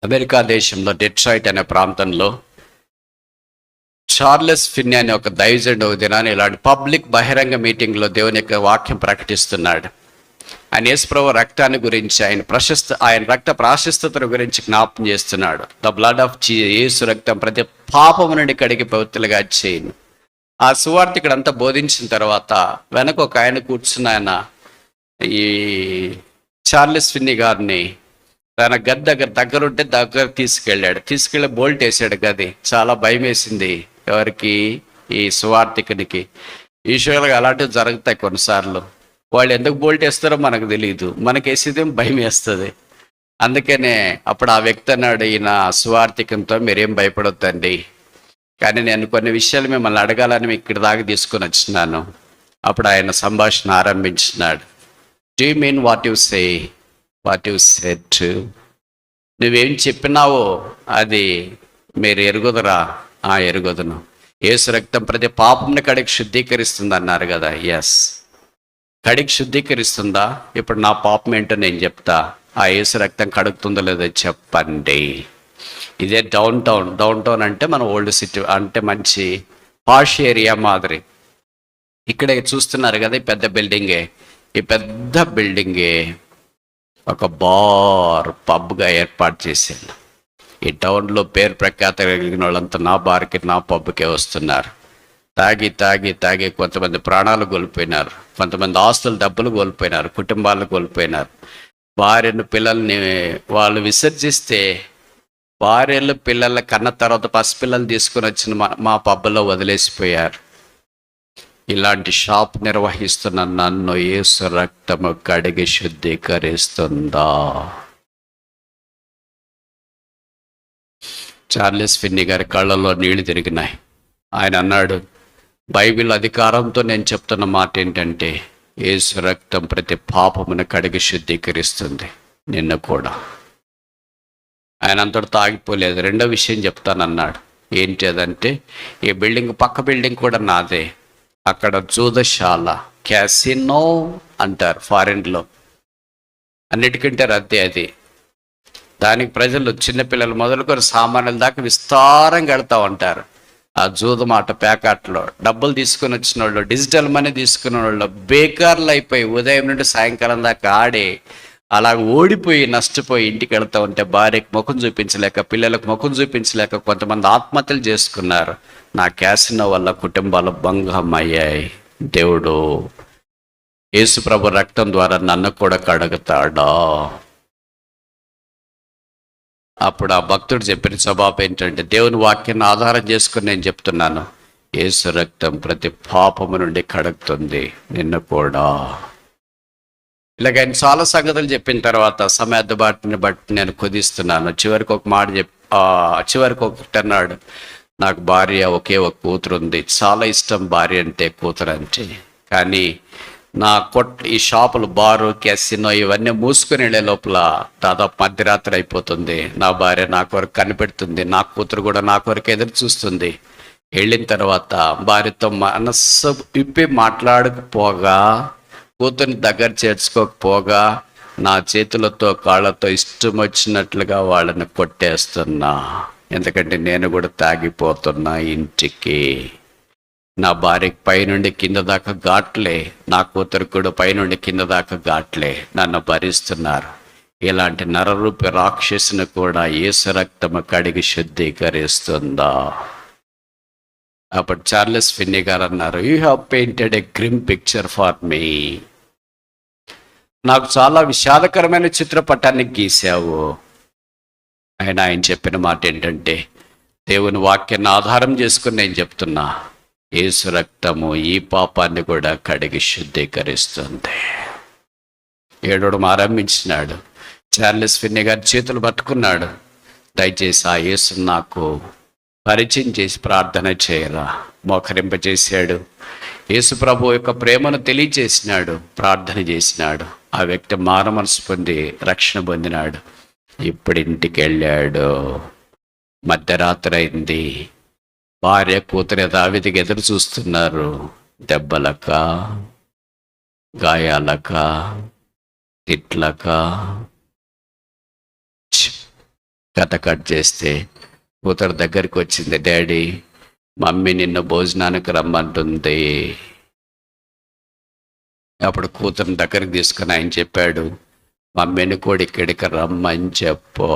America దేశంలో Detroit అనే ప్రాంతంలో చార్లెస్ ఫిన్నీ అనే ఒక దైవజనుడు ఒక దినాన్ని ఇలాంటి పబ్లిక్ బహిరంగ మీటింగ్లో దేవుని యొక్క వాక్యం ప్రకటిస్తున్నాడు. ఆయన యేసుప్రభు రక్తాన్ని గురించి, ఆయన రక్త ప్రాశస్తతను గురించి జ్ఞాపం చేస్తున్నాడు. ద బ్లడ్ ఆఫ్ యేసు రక్తం ప్రతి పాపము నుండి కడిగి పవిత్రులుగా చేయను. ఆ సువార్తికుడంతా బోధించిన తర్వాత వెనక ఒక ఆయన కూర్చున్న ఆయన ఈ చార్లెస్ ఫిన్నీ గారిని తన గది దగ్గరుంటే తీసుకెళ్ళి బోల్ట్ వేసాడు గది. చాలా భయం వేసింది ఎవరికి? ఈ సువార్థికునికి. యూజువల్గా అలాంటివి జరుగుతాయి కొన్నిసార్లు. వాళ్ళు ఎందుకు బోల్ట్ వేస్తారో మనకు తెలియదు, మనకేసేదేం భయం వేస్తుంది. అందుకనే అప్పుడు ఆ వ్యక్తి అన్నాడు, ఈయన సువార్థికంతో మీరేం భయపడొద్దండి, కానీ నేను కొన్ని విషయాలు మిమ్మల్ని అడగాలని ఇక్కడి దాకా తీసుకుని వచ్చినాను. అప్పుడు ఆయన సంభాషణ ఆరంభించినాడు. Do you mean what you said? నువ్వేం చెప్పినావో అది మీరు ఎరుగుదరా? ఎరుగుదును. యేసు రక్తం ప్రతి పాపంని కడిగి శుద్ధీకరిస్తుంది అన్నారు కదా. ఎస్, కడిగి శుద్ధీకరిస్తుందా? ఇప్పుడు నా పాపం ఏంటో నేను చెప్తా. ఆ యేసు రక్తం కడుగుతుందో లేదో చెప్పండి. ఇదే డౌన్ టౌన్ అంటే మన ఓల్డ్ సిటీ, అంటే మంచి పాష్ ఏరియా మాదిరి. ఇక్కడే చూస్తున్నారు కదా, ఈ పెద్ద బిల్డింగే ఒక బార్ పబ్గా ఏర్పాటు చేశాను. ఈ టౌన్లో పేరు ప్రఖ్యాత కలిగిన వాళ్ళంతా నా బార్కి, నా పబ్కే వస్తున్నారు. తాగి కొంతమంది ప్రాణాలు కోల్పోయినారు, కొంతమంది ఆస్తులు, డబ్బులు కోల్పోయినారు, కుటుంబాలు కోల్పోయినారు. భార్యను పిల్లల్ని వాళ్ళు విసర్జిస్తే భార్యలు పిల్లల కన్న తర్వాత పసిపిల్లలు తీసుకుని వచ్చిన మా పబ్లో వదిలేసిపోయారు. ఇలాంటి షాప్ నిర్వహిస్తున్న నన్ను యేసు రక్తము కడిగి శుద్ధీకరిస్తుందా? చార్లెస్ ఫిన్నీ గారి కళ్ళల్లో నీళ్లు తిరిగినాయి. ఆయన అన్నాడు, బైబిల్ అధికారంతో నేను చెప్తున్న మాట ఏంటంటే, యేసు రక్తం ప్రతి పాపమును కడిగి శుద్ధీకరిస్తుంది, నిన్ను కూడా. ఆయన అంతటితో ఆగిపోలేదు. రెండో విషయం చెప్తానన్నాడు. ఏంటి అదంటే, ఈ పక్క బిల్డింగ్ కూడా నాదే. అక్కడ జూదశాల, క్యాసినో అంటారు ఫారిన్లో, అన్నిటికంటే రద్దీ అది. దానికి ప్రజలు చిన్నపిల్లలు మొదలుకొని సామాన్యుల దాకా విస్తారంగా వెళ్తూ ఉంటారు. ఆ జూదమాట పేకాట్లో డబ్బులు తీసుకుని వచ్చిన వాళ్ళు, డిజిటల్ మనీ తీసుకున్న వాళ్ళు బేకార్లు అయిపోయి ఉదయం నుండి సాయంకాలం దాకా ఆడి అలా ఓడిపోయి నష్టపోయి ఇంటికి వెళ్తూ ఉంటే భార్యకు ముఖం చూపించలేక, పిల్లలకు ముఖం చూపించలేక కొంతమంది ఆత్మహత్యలు చేసుకున్నారు. నా క్యాసినో వల్ల కుటుంబాలు భంగం అయ్యాయి. దేవుడు యేసు ప్రభు రక్తం ద్వారా నన్ను కూడా కడుగుతాడా? అప్పుడు ఆ భక్తుడు చెప్పిన జవాబు ఏంటంటే, దేవుని వాక్యాన్ని ఆధారం చేసుకుని నేను చెప్తున్నాను, యేసు రక్తం ప్రతి పాపము నుండి కడుగుతుంది, నిన్ను కూడా. ఇలాగ ఆయన చాలా సంగతులు చెప్పిన తర్వాత సమయాన్ని బట్టి నేను కుదిస్తున్నాను. చివరికి ఒక మాట చివరికి ఒకటి అన్నాడు, నాకు భార్య ఒకే ఒక కూతురు ఉంది, చాలా ఇష్టం భార్య అంటే, కూతురు అంటే. కానీ నా ఈ షాపులు, బారు, క్యాసినో ఇవన్నీ మూసుకుని వెళ్ళే లోపల దాదాపు మధ్యరాత్రి అయిపోతుంది. నా భార్య నా కొరకు కనిపెడుతుంది, నా కూతురు కూడా నా కొరకు ఎదురు చూస్తుంది. వెళ్ళిన తర్వాత భార్యతో మనస్సు విప్పి మాట్లాడకపోగా, కూతుర్ని దగ్గర చేర్చుకోకపోగా, నా చేతులతో కాళ్ళతో ఇష్టం వచ్చినట్లుగా వాళ్ళని కొట్టేస్తున్నా. ఎందుకంటే నేను కూడా తాగిపోతున్నా ఇంటికి. నా భార్యకి పైనుండి కింద దాకా ఘాట్లే, నా కూతురు కూడా పైనుండి కింద దాకా ఘాట్లే నన్ను భరిస్తున్నారు. ఇలాంటి నరరూపి రాక్షసుని కూడా యేసు రక్తము కడిగి శుద్ధీకరిస్తుందా? అప్పుడు చార్లెస్ ఫిన్నీ గారు అన్నారు, you have painted a grim picture for me. నాకు చాలా విషాదకరమైన చిత్రపటాన్ని గీశావు. ఆయన చెప్పిన మాట ఏంటంటే, దేవుని వాక్యాన్ని ఆధారం చేసుకుని నేను చెప్తున్నా, యేసు రక్తము ఈ పాపాన్ని కూడా కడిగి శుద్ధీకరిస్తుంది. ఏడవడం ఆరంభించినాడు. చార్లెస్ ఫిన్నీ గారి చేతులు పట్టుకున్నాడు. దయచేసి ఆ యేసును నాకు పరిచయం చేసి ప్రార్థన చేయరా. మోకరింపజేశాడు. యేసు ప్రభు యొక్క ప్రేమను తెలియజేసినాడు, ప్రార్థన చేసినాడు. ఆ వ్యక్తి మారు మనసు పొంది రక్షణ పొందినాడు. ఇప్పుడు ఇంటికి వెళ్ళాడు. మధ్యరాత్రి అయింది. భార్య, కూతురు యథావిధిగా ఎదురు చూస్తున్నారు. దెబ్బలక, గాయాలక, తిట్లక. కథ కట్ చేస్తే కూతురు దగ్గరికి వచ్చింది, డాడీ మమ్మీ నిన్ను భోజనానికి రమ్మంటుంది. అప్పుడు కూతురుని దగ్గరికి తీసుకుని ఆయన చెప్పాడు, మమ్మీని కూడా ఇక్కడికి రమ్మని చెప్పు.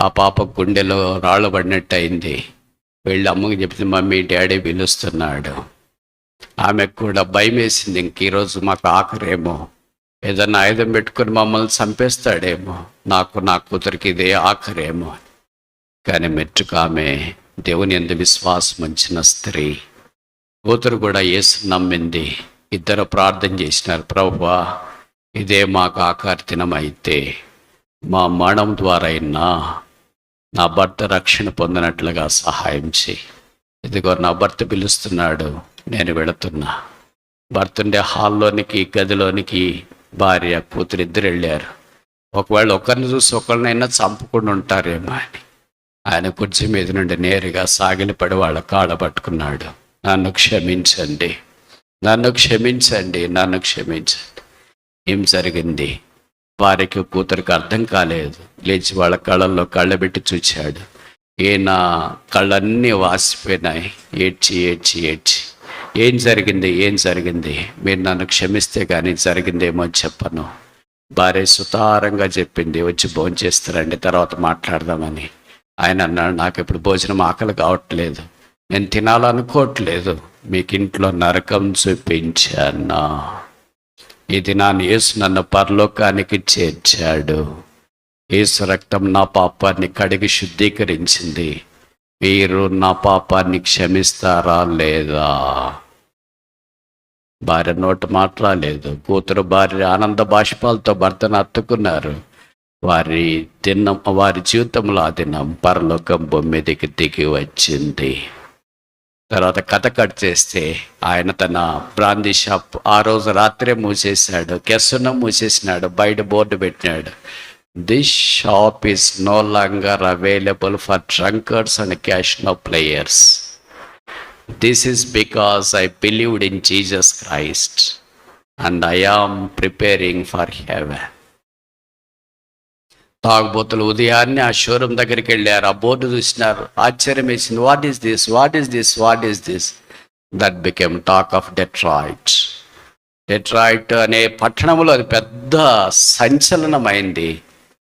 ఆ పాప గుండెలో రాళ్ళు పడినట్టు అయింది. వెళ్ళి అమ్మకి చెప్తే మమ్మీ డాడీ పిలుస్తున్నాడు. ఆమెకు కూడా భయం వేసింది, ఇంక ఈరోజు మాకు ఆఖరేమో, ఏదన్నా ఆయుధం పెట్టుకుని మమ్మల్ని చంపేస్తాడేమో, నాకు నా కూతురికి ఇదే ఆఖరేమో. కానీ మెట్టుకు ఆమె దేవుని యందు విశ్వాసం ఉంచిన స్త్రీ. కూతురు కూడా యేసు నమ్మింది. ఇద్దరు ప్రార్థన చేసినారు, ప్రభువా ఇదే మాకు ఆఖరి దినం అయితే మా మరణం ద్వారా అయినా నా భర్త రక్షణ పొందినట్లుగా సహాయం చేయి. ఇదిగో నా భర్త పిలుస్తున్నాడు, నేను వెళుతున్నా. భర్త ఉండే హాల్లోనికి గదిలోనికి భార్య కూతురు ఇద్దరు వెళ్ళారు. ఒకవేళ ఒకరిని చూసి ఒకరినైనా చంపుకుండా ఉంటారేమో అని ఆయన కుర్చీ మీద నుండి నేరుగా సాగిలిపడి వాళ్ళ కాళ్ళ పట్టుకున్నాడు. నన్ను క్షమించండి, నన్ను క్షమించండి, నన్ను క్షమించండి. ఏం జరిగింది? వారికి కూతురికి అర్థం కాలేదు. లేచి వాళ్ళ కళ్ళల్లో కళ్ళబెట్టి చూచాడు. ఈయన కళ్ళన్నీ వాసిపోయినాయి. ఏడ్చి ఏడ్చి ఏడ్చి, ఏం జరిగింది, ఏం జరిగింది? మీరు నన్ను క్షమిస్తే కానీ జరిగిందేమో చెప్పను. భార్య సుతారంగా చెప్పింది, వచ్చి భోజనం చేస్తారండి, తర్వాత మాట్లాడదామని. ఆయన అన్నాడు, నాకు ఇప్పుడు భోజనం ఆకలి కావట్లేదు, నేను తినాలనుకోవట్లేదు, మీకు ఇంట్లో నరకం చూపించానా? ఈ దినాన్ని యేసు నన్ను పరలోకానికి చేర్చాడు. యేసు రక్తం నా పాపాన్ని కడిగి శుద్ధీకరించింది. మీరు నా పాపాన్ని క్షమిస్తారా లేదా? భార్య నోట మాట్లాడలేదు. కూతురు భార్య ఆనంద బాష్పాలతో భర్తను అత్తుకున్నారు. వారి జీవితంలో ఆ దినం పరలోకం భూమి మీదకి దిగి వచ్చింది. తర్వాత కథ కట్ చేస్తే ఆయన తన బ్రాందీ షాప్ ఆ రోజు రాత్రే మూసేశాడు, కెస్సును మూసేసినాడు, బయట బోర్డు పెట్టినాడు, this shop is no longer available for drunkers and casino players. This is because I believed in Jesus Christ and I am preparing for heaven. తాగుబోతులు ఉదయాన్నే ఆ షోరూమ్ దగ్గరికి వెళ్ళారు. ఆ బోర్డు చూసినారు, ఆశ్చర్యం వేసింది. What is this, what is this, what is this? That became talk of Detroit. Detroit అనే పట్టణంలో అది పెద్ద సంచలనమైంది.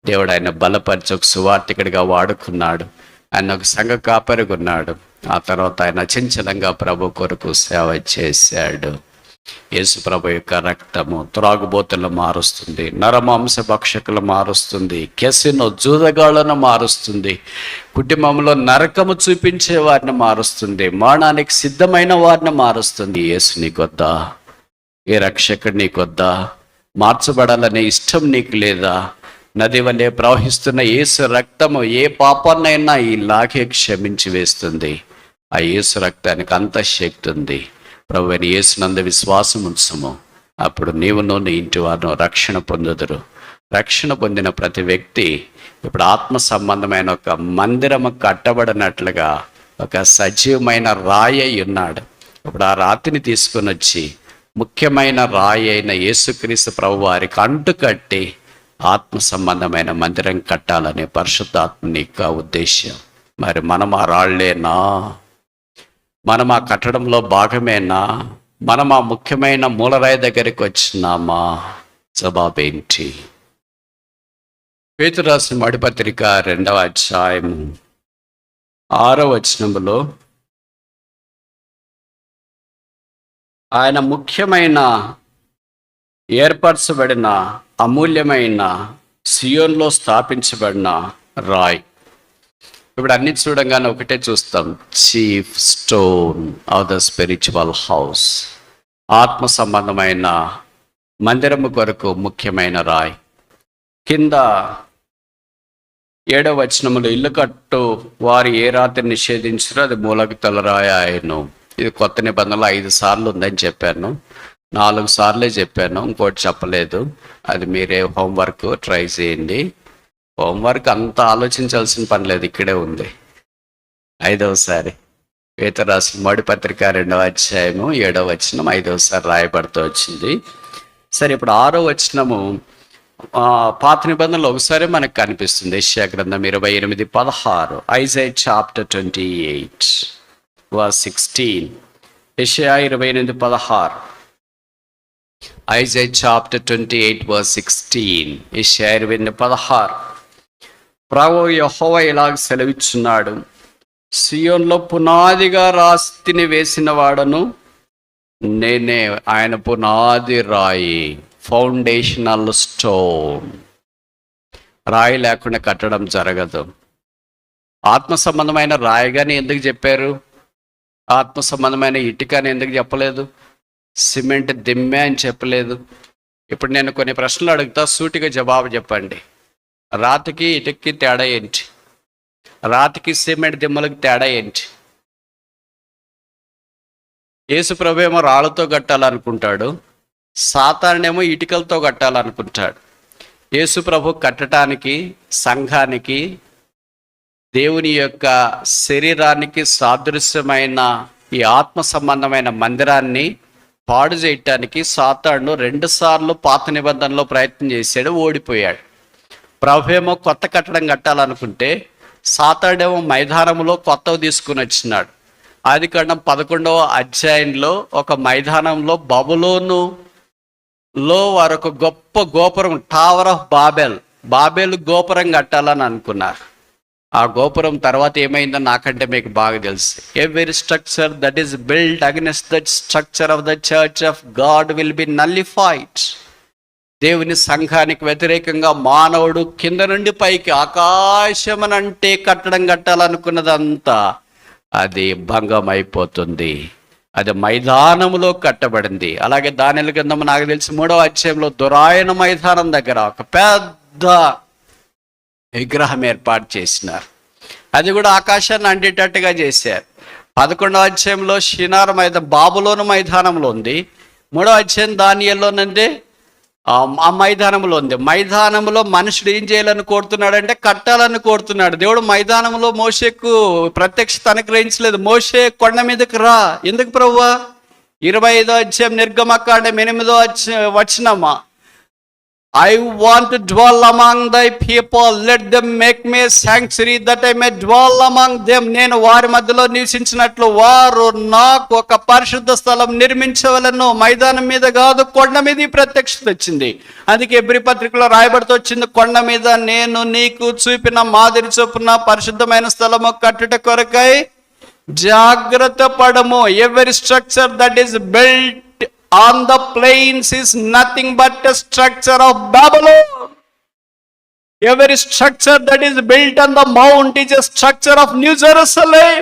దేవుడు ఆయన బలపరిచి ఒక సువార్తికుడిగా వాడుకున్నాడు. ఆయన ఒక సంఘ కాపరిగా ఉన్నాడు. ఆ తర్వాత ఆయన అచంచలంగా ప్రభు కొరకు సేవ చేశాడు. యేసు ప్రభు యొక్క రక్తము త్రాగుబోతులను మారుస్తుంది, నరమాంస భక్షకులు మారుస్తుంది, కెసినో జూదగాళ్లను మారుస్తుంది, కుటుంబంలో నరకము చూపించే వారిని మారుస్తుంది, మరణానికి సిద్ధమైన వారిని మారుస్తుంది. యేసు నీకొద్దా? ఏ రక్షకుడు నీకొద్దా? మార్చబడాలనే ఇష్టం నీకు లేదా? నది వల్లే ప్రవహిస్తున్న యేసు రక్తము ఏ పాపాన్నైనా ఇలాగే క్షమించి వేస్తుంది. ఆ యేసు రక్తానికి అంత శక్తి ఉంది. ప్రభువైన యేసునందు విశ్వాసం ఉంచుము, అప్పుడు నీవును నీ ఇంటి వారిను రక్షణ పొందుదురు. రక్షణ పొందిన ప్రతి వ్యక్తి ఇప్పుడు ఆత్మ సంబంధమైన ఒక మందిరము కట్టబడినట్లుగా ఒక సజీవమైన రాయి అయి ఉన్నాడు. ఇప్పుడు ఆ రాతిని తీసుకొని వచ్చి ముఖ్యమైన రాయి అయిన యేసుక్రీస్తు ప్రభు వారికి అంటుకట్టి ఆత్మ సంబంధమైన మందిరం కట్టాలనే పరిశుద్ధాత్మ యొక్క ఉద్దేశం. మరి మనం ఆ రాళ్లేనా? మనం ఆ కట్టడంలో భాగమేనా? మనం ఆ ముఖ్యమైన మూలరాయి దగ్గరికి వచ్చినామా? జవాబేంటి? పేతురు రాసిన మొదటి పత్రిక 2వ అధ్యాయం 6వ వచనంలో ఆయన ముఖ్యమైన ఏర్పరచబడిన అమూల్యమైన సియోన్లో స్థాపించబడిన రాయ్. ఇప్పుడు అన్ని చూడంగానే ఒకటే చూస్తాం, chief stone of the spiritual house. ఆత్మ సంబంధమైన మందిరము కొరకు ముఖ్యమైన రాయ్. కింద 7వ వచనములో ఇల్లు కట్టు వారు ఏ రాత్రి నిషేధించారో అది మూలకి తలరాయి ఆయను. ఇది కొత్త నిబంధనలు 5 సార్లు ఉందని చెప్పాను, 4 సార్లే చెప్పాను, ఇంకోటి చెప్పలేదు. అది మీరే హోంవర్క్ ట్రై చేయండి. హోంవర్క్ అంతా ఆలోచించాల్సిన పని లేదు, ఇక్కడే ఉంది. 5వసారి పేతురు రాసిన మొదటి పత్రిక 2వ అధ్యాయము 7వ వచనం 5వసారి రాయబడుతూ వచ్చింది. సరే, ఇప్పుడు 6వ వచనము పాత నిబంధనలు ఒకసారి మనకు కనిపిస్తుంది. యెషయా గ్రంథం 28:16, ఐజాయా చాప్టర్ 28 verse 16. యెషయా 28:16, ఐజాయా చాప్టర్ 28 verse 16. యెషయా 28:16. ప్రభువు యెహోవా ఇలాగ సెలవిచ్చున్నాడు, సియోన్లో పునాదిగా రాతిని వేసిన వాడను నేనే, ఆయన పునాది రాయి, ఫౌండేషనల్ స్టోన్. రాయి లేకుండా కట్టడం జరగదు. ఆత్మ సంబంధమైన రాయిగాని ఎందుకు చెప్పారు? ఆత్మ సంబంధమైన ఇటుక అని ఎందుకు చెప్పలేదు? సిమెంట్ దిమ్మె అని చెప్పలేదు. ఇప్పుడు నేను కొన్ని ప్రశ్నలు అడుగుతా, సూటిగా జవాబు చెప్పండి. రాతికి ఇటుక్కి తేడా ఏంటి? రాతికి సిమెంట్ దిమ్మలకి తేడా ఏంటి? యేసు ప్రభు ఏమో రాళ్ళతో కట్టాలనుకుంటాడు, సాతానుడేమో ఇటుకలతో కట్టాలనుకుంటాడు. యేసు ప్రభు కట్టడానికి, సంఘానికి, దేవుని యొక్క శరీరానికి సాదృశ్యమైన ఈ ఆత్మ సంబంధమైన మందిరాన్ని పాడు చేయటానికి సాతానుడు 2 సార్లు పాత నిబంధనలో ప్రయత్నం చేశాడు, ఓడిపోయాడు. ప్రభు ఏమో కొత్త కట్టడం కట్టాలనుకుంటే సాతానుడేమో మైదానంలో కొత్తవి తీసుకుని వచ్చినాడు. ఆదికాండం 11వ అధ్యాయంలో ఒక మైదానంలో బబులోనులో వారు ఒక గొప్ప గోపురం, టవర్ ఆఫ్ బాబెల్ గోపురం కట్టాలని అనుకున్నారు. ఆ గోపురం తర్వాత ఏమైందో నాకంటే మీకు బాగా తెలుసు. Every structure that is built against that structure of the church of God will be nullified. దేవుని సంఘానికి వ్యతిరేకంగా మానవుడు కింద నుండి పైకి ఆకాశమనంటే కట్టడం కట్టాలనుకున్నదంతా అది భంగం అయిపోతుంది. అది మైదానములో కట్టబడింది. అలాగే దానియేలు గ్రంథం నాకు తెలిసి 3వ అధ్యాయంలో దురాయన మైదానం దగ్గర ఒక పెద్ద విగ్రహం ఏర్పాటు చేసినారు. అది కూడా ఆకాశాన్ని అంటేటట్టుగా చేశారు. 11వ అధ్యాయంలో షినార్ బాబులోను మైదానంలో ఉంది. 3వ అధ్యాయం దానియేలులోనంటే ఆ మైదానంలో ఉంది. మైదానంలో మనుషుడు ఏం చేయాలని కోరుతున్నాడంటే కట్టాలని కోరుతున్నాడు. దేవుడు మైదానంలో మోషేకు ప్రత్యక్షత అనుగ్రహించలేదు. మోషే కొండ మీదకి రా. ఎందుకు ప్రభువా? 25వ అధ్యాయం నిర్గమకాండం 8వ వచనమా, I want to dwell among thy people, let them make me a sanctuary that I may dwell among them. నేను వారి మధ్యలో నివసించినట్లు వారు నాకు ఒక పరిశుద్ధ స్థలం నిర్మించవలను. మైదానం మీద కాదు, కొండ మీద ఈ ప్రత్యక్షత వచ్చింది. అందుకే ఎబ్రీ పత్రికలో రాయబడుతూ వచ్చింది, కొండ మీద నేను నీకు చూపిన మాదిరి చొప్పున పరిశుద్ధమైన స్థలము కట్టుట కొరకై జాగ్రత్త పడము. Every structure that is built on the plains is nothing but a structure of Babylon. Every structure that is built on the mount is a structure of New Jerusalem.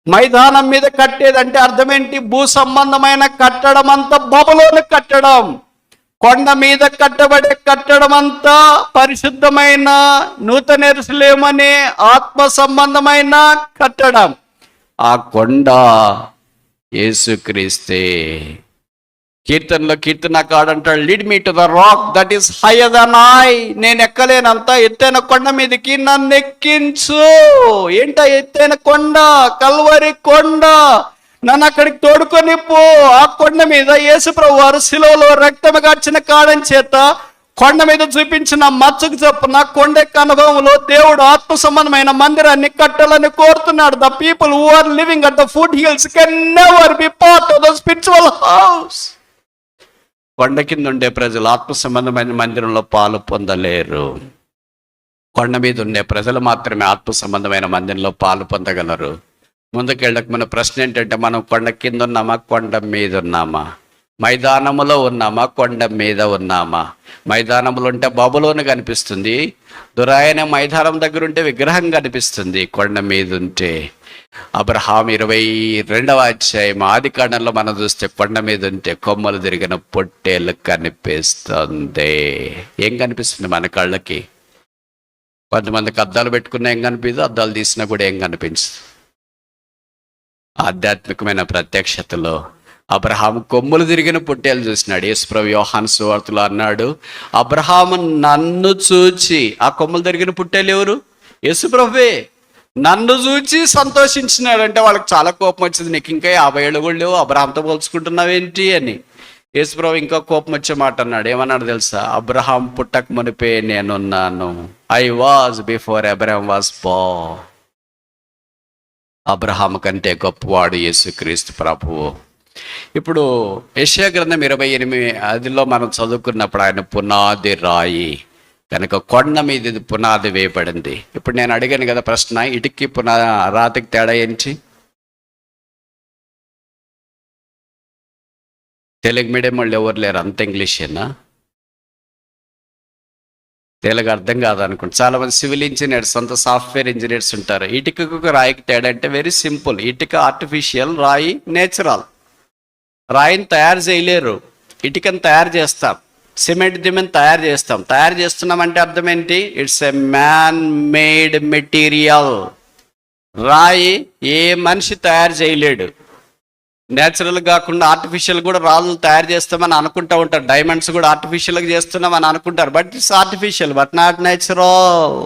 మైదానం మీద కట్టేదంటే అర్థం ఏంటి? భూ సంబంధమైన కట్టడం అంతా బబులోను కట్టడం. కొండ మీద కట్టబడే కట్టడం అంతా పరిశుద్ధమైన నూతన యెరూషలేము అనే ఆత్మ సంబంధమైన కట్టడం. ఆ కొండ యేసుక్రీస్తే. కీర్తనకాడంటాడు, lead me to the rock that is higher than I. నేను ఎక్కలేనంత ఎత్తైన కొండ మీదకి నన్ను ఎక్కించు. ఏంట ఎత్తైన కొండ? కల్వరి కొండ. నన్ను అక్కడికి తోడుకొని పో. ఆ కొండ మీద యేసుప్రభు వారు శిలువలో రక్తము కార్చిన కాడం చేత కొండ మీద చూపించిన మచ్చకు చొప్పున కొండెక్క అనుభవంలో దేవుడు ఆత్మ సంబంధమైన మందిరాన్ని కట్టాలని కోరుతున్నాడు. The people who are living at the foot hills can never be part of the spiritual house. కొండ కింద ఉండే ప్రజలు ఆత్మ సంబంధమైన మందిరంలో పాలు పొందలేరు. కొండ మీద ఉండే ప్రజలు మాత్రమే ఆత్మ సంబంధమైన మందిరంలో పాలు పొందగలరు. ముందుకెళ్ళక మన ప్రశ్న ఏంటంటే, మనం కొండ కింద ఉన్నామా, కొండ మీద ఉన్నామా? మైదానములో ఉన్నామా, కొండ మీద ఉన్నామా? మైదానంలో ఉంటే బబులోను కనిపిస్తుంది, దురాయన మైదానం దగ్గర ఉంటే విగ్రహం కనిపిస్తుంది. కొండ మీద ఉంటే అబ్రహాం 22వ అధ్యాయం ఆదికాండంలో మనం చూస్తే కొండ మీద ఉంటే కొమ్మలు తిరిగిన పొట్టేలు కనిపిస్తుంది. ఏం కనిపిస్తుంది మన కళ్ళకి? కొంతమందికి అద్దాలు పెట్టుకున్నా ఏం కనిపించదు, అద్దాలు తీసినా కూడా ఏం కనిపించదు. ఆధ్యాత్మికమైన ప్రత్యక్షతలో అబ్రహాము కొమ్ములు తిరిగిన పొట్టేలు చూసినాడు. యేసుప్రభు యోహాను సువార్తలో అన్నాడు, అబ్రహాము నన్ను చూచి. ఆ కొమ్ములు తిరిగిన పొట్టేలు ఎవరు? యేసుప్రభువే. నన్ను చూచి సంతోషించినాడు. అంటే వాళ్ళకి చాలా కోపం వచ్చింది, నీకు ఇంకా 50 ఏళ్ళు కూడా లేవు, అబ్రహాంతో పోల్చుకుంటున్నావేంటి అని. యేసుప్రభు ఇంకా కోపం వచ్చే మాట అన్నాడు. ఏమన్నాడు తెలుసా? అబ్రహాం పుట్టక మునిపే నేనున్నాను. I was before Abraham was Born. Abraham కంటే గొప్పవాడు యేసుక్రీస్తు ప్రభువు. ఇప్పుడు యెషయా గ్రంథం 28:10లో మనం చదువుకున్నప్పుడు ఆయన పునాది రాయి కనుక కొండ మీద ఇది పునాది వేయబడింది. ఇప్పుడు నేను అడిగాను కదా ప్రశ్న, ఇటుక్కి రాతికి తేడా ఏంటి? తెలుగు మీడియం వాళ్ళు ఎవరు లేరు, అంత ఇంగ్లీషేనా? తెలుగు అర్థం కాదనుకుంటా. చాలామంది సివిల్ ఇంజనీర్స్, అంత సాఫ్ట్వేర్ ఇంజనీర్స్ ఉంటారు. ఇటుకకు రాయికి తేడా అంటే వెరీ సింపుల్. ఇటుక ఆర్టిఫిషియల్, రాయి నేచురల్. రాయిని తయారు చేయలేరు, ఇటుకని తయారు చేస్తాం. సిమెంట్ దిమ్మని తయారు చేస్తాం. తయారు చేస్తున్నామంటే అర్థం ఏంటి? It's a man made material. రాయి ఏ మనిషి తయారు చేయలేడు. నేచురల్ కాకుండా ఆర్టిఫిషియల్ కూడా రాళ్ళు తయారు చేస్తామని అనుకుంటూ ఉంటారు. డైమండ్స్ కూడా ఆర్టిఫిషియల్గా చేస్తున్నామని అనుకుంటారు. But it's artificial, but not natural.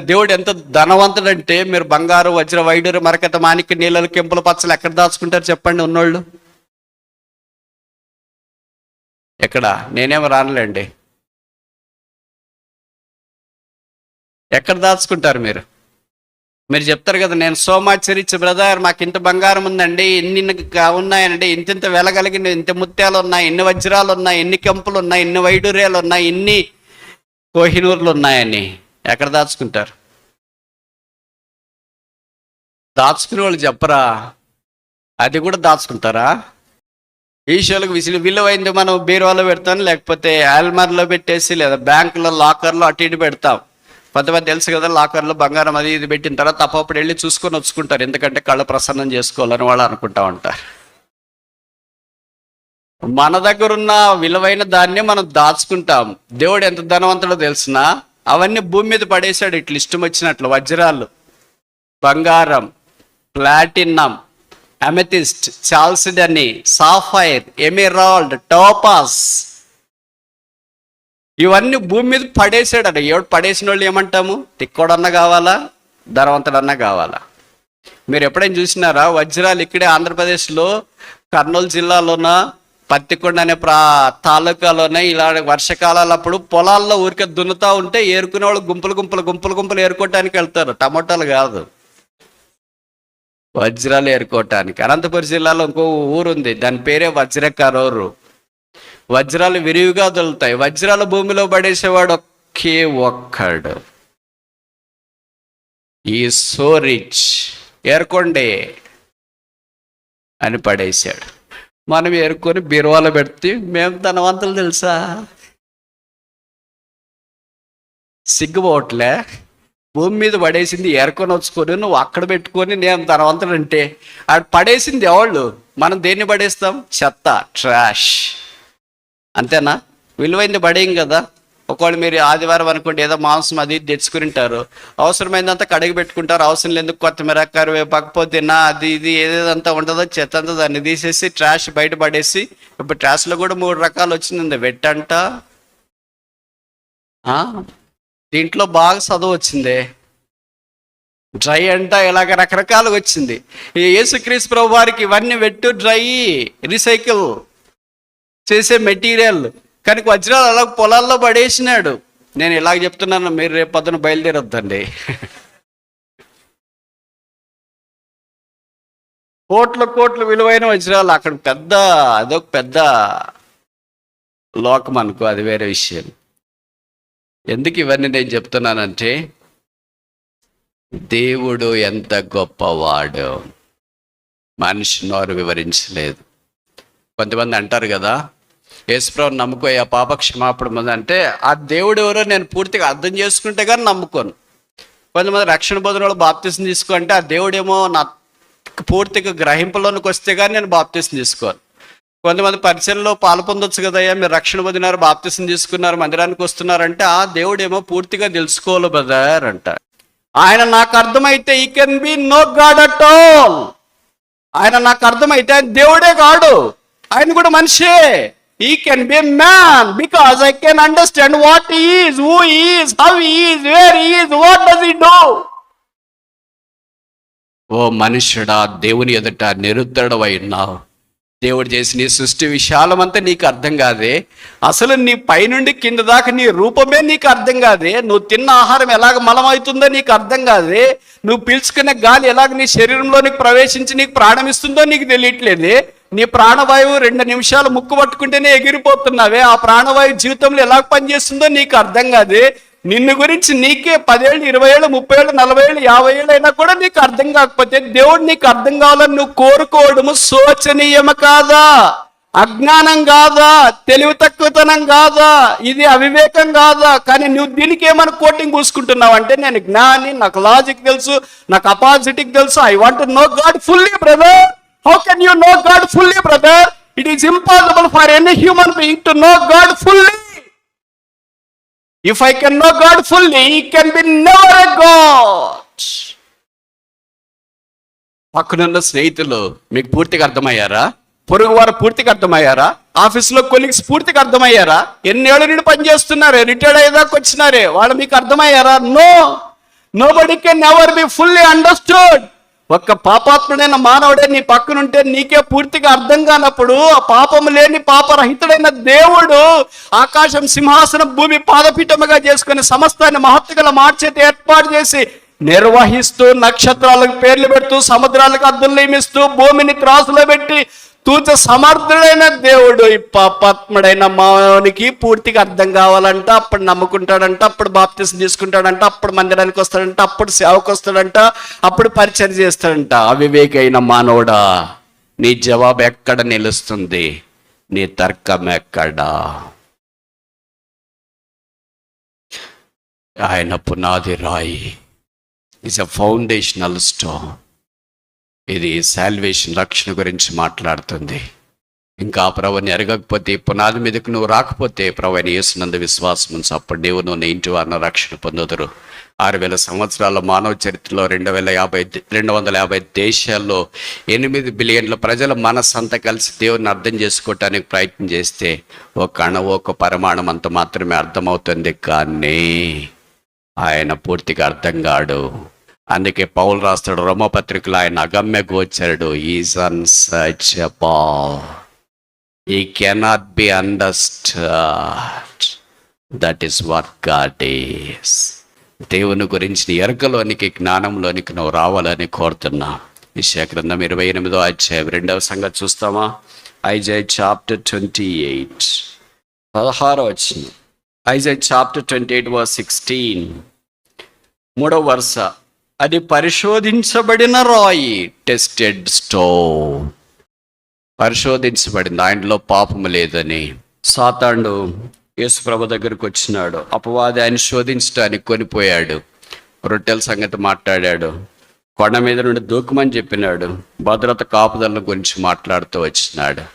దేవుడు ఎంత ధనవంతుడంటే, మీరు బంగారు, వజ్ర, వైడూరు, మరకత, మాణిక్య, నీళ్ళలు, కెంపుల, పచ్చలు ఎక్కడ దాచుకుంటారు చెప్పండి ఉన్నోళ్ళు? ఎక్కడ? నేనేమో రానులేండి. ఎక్కడ దాచుకుంటారు మీరు? మీరు చెప్తారు కదా, నేను సో మచ్ రిచ్ బ్రదర్, మాకు ఇంత బంగారం ఉందండి, ఇన్ని ఉన్నాయండి, ఇంత వెలగలిగిన, ఇంత ముత్యాలు ఉన్నాయి, ఇన్ని వజ్రాలు ఉన్నాయి, ఇన్ని కెంపులు ఉన్నాయి, ఇన్ని వైడూర్యాలు ఉన్నాయి, ఇన్ని కోహినూర్లు ఉన్నాయని ఎక్కడ దాచుకుంటారు? దాచుకునే వాళ్ళు చెప్పరా? అది కూడా దాచుకుంటారా? ఈషోలకు విలువైంది మనం బీరువాలో పెడతాం, లేకపోతే ఆల్మార్లో పెట్టేసి, లేదా బ్యాంకులో లాకర్లో అటు ఇటు పెడతాం. కొంతమంది తెలుసు కదా, లాకర్లో బంగారం అది ఇది పెట్టిన తర్వాత అప్పుడు వెళ్ళి చూసుకొని వచ్చుకుంటారు. ఎందుకంటే కళ్ళ ప్రసన్నం చేసుకోవాలని వాళ్ళు అనుకుంటా ఉంటారు. మన దగ్గర ఉన్న విలువైన దాన్ని మనం దాచుకుంటాం. దేవుడు ఎంత ధనవంతుడో తెలిసినా అవన్నీ భూమి మీద పడేశాడు ఇట్లా ఇష్టం వచ్చినట్లు. వజ్రాలు, బంగారం, platinum, amethyst, చాల్సిడనీ, sapphire, emerald, topaz, ఇవన్నీ భూమి మీద పడేసాడట. ఎవడు పడేసిన వాళ్ళు ఏమంటాము? తిక్కోడన్నా కావాలా, ధనవంతుడన్నా కావాలా? మీరు ఎప్పుడైనా చూసినారా? వజ్రాలు ఇక్కడే ఆంధ్రప్రదేశ్లో కర్నూలు జిల్లాలోన పత్తికొండ అనే తాలూకాలోనే ఇలా వర్షకాలప్పుడు పొలాల్లో ఊరికే దున్నుతా ఉంటే ఏరుకునే వాళ్ళు గుంపులు ఏరుకోవటానికి వెళ్తారు. టమోటాలు కాదు, వజ్రాలు ఏరుకోవటానికి. అనంతపురం జిల్లాలో ఇంకో ఊరుంది, దాని పేరే వజ్రకరోరు. వజ్రాలు విరివిగా దొరుకుతాయి. వజ్రాలు భూమిలో పడేసేవాడు ఒకే ఒక్కడు. ఈ సో రిచ్, ఏరుకోండి అని పడేశాడు. మనం ఏరుకొని బీరువాలో పెడితే మేము ధనవంతులు తెలుసా? సిగ్గుపోవట్లే? భూమి మీద పడేసింది ఏరుకొని వచ్చుకొని నువ్వు అక్కడ పెట్టుకొని నేను ధనవంతుడు అంటే, ఆడు పడేసింది ఎవళ్ళు? మనం దేన్ని పడేస్తాం? చెత్త, ట్రాష్. అంతేనా? విలువైంది పడేయం కదా. ఒకవేళ మీరు ఆదివారం అనుకోండి, ఏదో మాంసం అది తెచ్చుకుని ఉంటారు, అవసరమైందంతా కడిగి పెట్టుకుంటారు. అవసరం లేదు కొత్తిమీర, కరివేపాకు, పుదీనా, అది ఇది ఏదేదంతా ఉంటుందో చెత్త అంతా దాన్ని తీసేసి ట్రాష్ బయట పడేసి, ఇప్పుడు ట్రాష్లో కూడా 3 రకాలు వచ్చింది. వెట్ అంట, దీంట్లో బాగా చదువు వచ్చింది, డ్రై అంట, ఇలాగ రకరకాలుగా వచ్చింది. ఈ యేసుక్రీస్తు ప్రభు వారికి ఇవన్నీ వెట్టు, డ్రై, రీసైకిల్ చేసే మెటీరియల్. కనుక వజ్రాలు అలా పొలాల్లో పడేసినాడు. నేను ఇలాగ చెప్తున్నాను, మీరు రేపు పొద్దున బయలుదేరొద్దండి. కోట్లు విలువైన వజ్రాలు అక్కడ అదొక పెద్ద లోకం అనుకో, అది వేరే విషయం. ఎందుకు ఇవన్నీ నేను చెప్తున్నానంటే, దేవుడు ఎంత గొప్పవాడు మనిషి నోరు వివరించలేదు. కొంతమంది అంటారు కదా, యేసుప్రభుని నమ్ముకోయా పాప క్షమాపణ ముందు అంటే, ఆ దేవుడు ఎవరో నేను పూర్తిగా అర్థం చేసుకుంటే కానీ నమ్ముకోను. కొంతమంది రక్షణ పొందిన వాళ్ళు బాప్తిసం తీసుకోంటే, ఆ దేవుడేమో నా పూర్తిగా గ్రహింపులోనికి వస్తే కానీ నేను బాప్తిసం తీసుకోను. కొంతమంది పరిచయంలో పాలు పొందొచ్చు కదయ్యా, మీరు రక్షణ పొందినారు, బాప్తిసం తీసుకున్నారు, మందిరానికి వస్తున్నారంటే, ఆ దేవుడేమో పూర్తిగా తెలుసుకోవాలి బ్రదర్ అంట. ఆయన నాకు అర్థమైతే ఈ can be no God at all. ఆయన నాకు అర్థమైతే ఆయన దేవుడే కాడు, ఆయన కూడా మనిషే. He can be a man because I can understand what he is, who he is, how he is, where he is, what does he do. ఓ మనుష్యుడా, దేవుని ఎదుట నిరుద్ధరుడవై ఉన్నావు. దేవుడు చేసిన ఈ సృష్టి విశాలమంతా నీకు అర్థం కాదే. అసలు నీ పైనుండి కింద దాకా నీ రూపమే నీకు అర్థం కాదే. నువ్వు తిన్న ఆహారం ఎలాగ మలమవుతుందో నీకు అర్థం కాదే. నువ్వు పీల్చుకునే గాలి ఎలాగ నీ శరీరంలోనికి ప్రవేశించి నీకు ప్రాణం ఇస్తుందో నీకు తెలియట్లేదే. నీ ప్రాణవాయువు 2 నిమిషాలు ముక్కు పట్టుకుంటేనే ఎగిరిపోతున్నావే. ఆ ప్రాణవాయువు జీవితంలో ఎలాగ పనిచేస్తుందో నీకు అర్థం కాదే. నిన్ను గురించి నీకే 10 ఏళ్ళు, 20 ఏళ్ళు, 30 ఏళ్ళు, 40 ఏళ్ళు, 50 ఏళ్ళు అయినా కూడా నీకు అర్థం కాకపోతే దేవుడు నీకు అర్థం కావాలని నువ్వు కోరుకోవడము శోచనీయము కాదా? అజ్ఞానం కాదా? తెలివి తక్కువతనం కాదా? ఇది అవివేకం కాదా? కానీ నువ్వు దీనికి ఏమైనా కోటింగ్ పూసుకుంటున్నావు అంటే, నేను జ్ఞాని, నాకు లాజిక్ తెలుసు, నాకు అపాజిటిక్ తెలుసు, I want to know God fully brother. How can you know God fully brother? It is impossible for any human being to know God fully. If I can know God fully, he can be never a God. పక్కనున్న స్నేహితులు మీకు పూర్తిగా అర్థమయ్యారా? పొరుగు వారు పూర్తిగా అర్థమయ్యారా? ఆఫీసులో colleagues పూర్తిగా అర్థమయ్యారా? ఎన్నేళ్ళ నుండి పనిచేస్తున్నారే, రిటైర్డ్ అయ్యేదాకా వచ్చినారే, వాళ్ళు మీకు అర్థమయ్యారా? No, nobody can never be fully understood. ఒక్క పాపాత్ముడైన మానవుడే నీ పక్కనుంటే నీకే పూర్తిగా అర్థం కానప్పుడు, ఆ పాపము లేని పాపరహితుడైన దేవుడు ఆకాశం సింహాసనం, భూమి పాదపీఠముగా చేసుకుని సమస్తాన్ని మహత్తుగల మార్చేత ఏర్పాటు చేసి నిర్వహిస్తూ, నక్షత్రాలకు పేర్లు పెడుతూ, సముద్రాలకు అద్దులు నియమిస్తూ, భూమిని త్రాసులో పెట్టి తూచ సమర్థుడైన దేవుడు ఈ పాపాత్ముడైన మానవునికి పూర్తిగా అర్థం కావాలంట. అప్పుడు నమ్ముకుంటాడంట, అప్పుడు బాప్తిసం తీసుకుంటాడంట, అప్పుడు మందిరానికి వస్తాడంట, అప్పుడు సేవకు వస్తాడంట, అప్పుడు పరిచయం చేస్తాడంట. అవివేకైన మానవుడా, నీ జవాబు ఎక్కడ నిలుస్తుంది? నీ తర్కం ఎక్కడా? ఆయన పునాది రాయి ఈజ్ అ ఫౌండేషనల్ స్టోన్. ఇది సాల్వేషన్, రక్షణ గురించి మాట్లాడుతుంది. ఇంకా ప్రభుని ఎరగకపోతే, పునాది మీదకు నువ్వు రాకపోతే, ప్రభుని యేసునందు విశ్వాసం ఉంచు, అప్పుడు నువ్వు నీ ఇంటి వారిని రక్షణ పొందుదురు. 6000 సంవత్సరాల మానవ చరిత్రలో 250 దేశాల్లో 8 బిలియన్ల ప్రజల మనస్సంతా కలిసి దేవుని అర్థం చేసుకోవటానికి ప్రయత్నం చేస్తే ఒక అణువు, ఒక పరిమాణం అంత మాత్రమే అర్థమవుతుంది. కానీ ఆయన పూర్తిగా అర్థం కాడు. అందుకే పౌలు రాస్తాడు రోమపత్రికలో, ఆయన అగమ్య గోచరుడు, is unsearchable, he cannot be understand. That is what God is. దేవుని గురించి ఎరకలోనికి, జ్ఞానంలోనికి నువ్వు రావాలని కోరుతున్నా. యెషయా గ్రంథం 28వ అధ్యాయం 2వ సంగతి చూస్తామా? ఐజాయా చాప్టర్ 28 16వ వచనం. ఐజాయా చాప్టర్ 28 verse 16 3వ వరుస. అది పరిశోధించబడిన రాయి, టెస్టెడ్ స్టోన్. పరిశోధించబడింది, ఆయనలో పాపము లేదని. సాతానుడు యేసు ప్రభు దగ్గరికి వచ్చినాడు. అపవాది ఆయన శోధించడానికి కొనిపోయాడు. రొట్టెల సంగతి మాట్లాడాడు, కొండ మీద నుండి దూకమని చెప్పినాడు, భద్రత కాపుదల గురించి మాట్లాడుతూ వచ్చినాడు.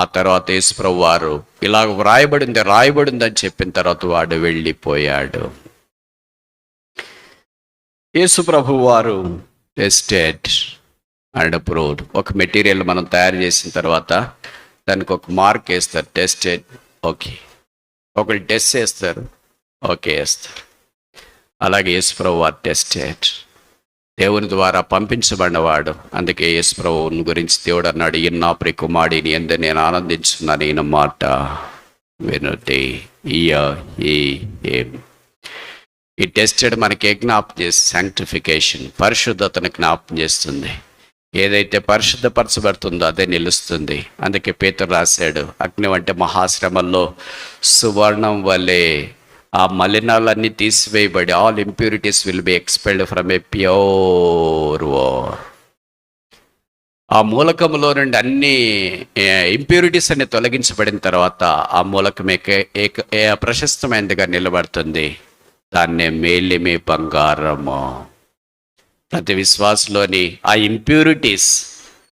ఆ తర్వాత యేసు ప్రభు వారు ఇలాగ రాయబడింది అని చెప్పిన తర్వాత వాడు వెళ్ళిపోయాడు. యేసు ప్రభు వారు టెస్టెడ్ అండ్ అప్రూవ్డ్. ఒక మెటీరియల్ మనం తయారు చేసిన తర్వాత దానికి ఒక మార్క్ వేస్తారు, టెస్టెడ్, ఓకే. ఒకళ్ళు టెస్ట్ చేస్తారు, ఓకే వేస్తారు. అలాగే యేసు ప్రభు వారు టెస్టెడ్, దేవుని ద్వారా పంపించబడినవాడు. అందుకే యేసు ప్రభువుని గురించి దేవుడు అన్నాడు, ఈయన నా ప్రియ కుమారుడు, ఎందు నేను ఆనందించున్నాను, ఈయన మాట వినుటే. ఈ టెస్టెడ్ మనకి జ్ఞాపకం చేసి శాంక్టిఫికేషన్, పరిశుద్ధతను జ్ఞాపకం చేస్తుంది. ఏదైతే పరిశుద్ధపరచబడుతుందో అదే నిలుస్తుంది. అందుకే పేతురు రాశాడు, అగ్ని వంటి మహాశ్రమల్లో సువర్ణం వలె ఆ మలినాలన్నీ తీసివేయబడి, all impurities will be expelled from a pure war. ఆ మూలకములో నుండి అన్ని ఇంప్యూరిటీస్ అన్ని తొలగించబడిన తర్వాత ఆ మూలకం ప్రశస్తమైనదిగా నిలబడుతుంది. దాన్నే మేలిమి బంగారము. ప్రతి విశ్వాసలోని ఆ ఇంప్యూరిటీస్